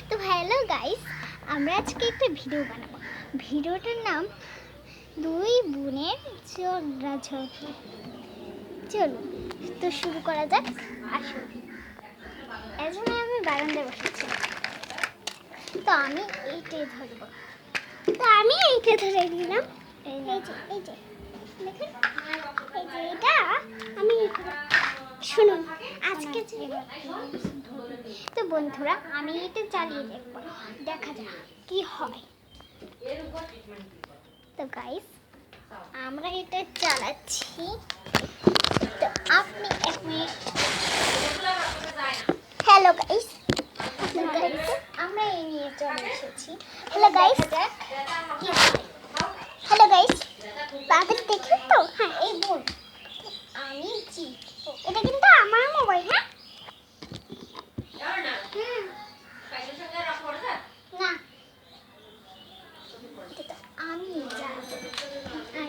তো hello guys, আমরা আজকে একটা ভিডিও বানাবো। ভিডিওটার নাম দুই বোনের ঝগড়াঝাটি। চলো তো শুরু করা যাক। আসুন, এর জন্য আমি বারান্দায় বসেছি। তো আমি এইটাই ধরবো। তো আমি এইটা ধরে নিলাম। এই যে দেখুন, এই যে এটা আমি শুনুন আজকে তো বন্ধুরা, আমি এটা চালিয়ে দেখবো, দেখা যাক কি হয়। তো গাইস, আমরা এটা চালাচ্ছি। তো আপনি এক মিনিট। হ্যালো গাইস, আমরা এই নিয়ে চলে এসেছি। হ্যালো গাইস, হ্যালো গাইস, তাদের দেখি তো। হ্যাঁ, এই বোন আমি জিতবো। এটা কিন্তু আমার মোবাইল। হ্যাঁ না, এটা তো আমি যাবো।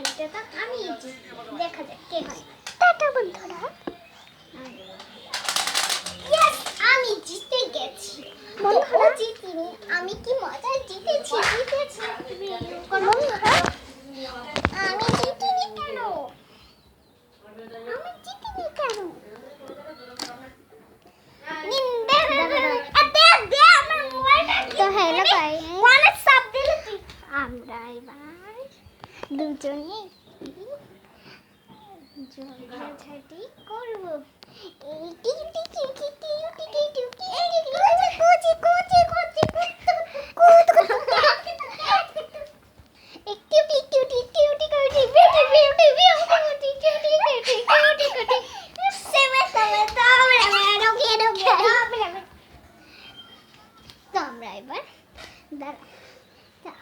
এটা তো আমি জিতবো। দেখা যাক কে হয়। টাটা বন্ধুরা। Yes, আমি জিতে গেছি। বন্ধুরা জিতিনি, আমি কি মজা জিতেছি। বন্ধুরা, আমি জিতিনি কেন? তো হ্যালো গাইস, আমরা এবার দুজনে ঝগড়াঝাটি করব। এই টিকি টিকি টিকি টিকি কোচি কোচি কোচি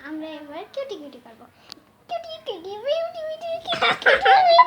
আমরা এবার কিউটি কিউটি করবো। Cutie cutie cutie cutie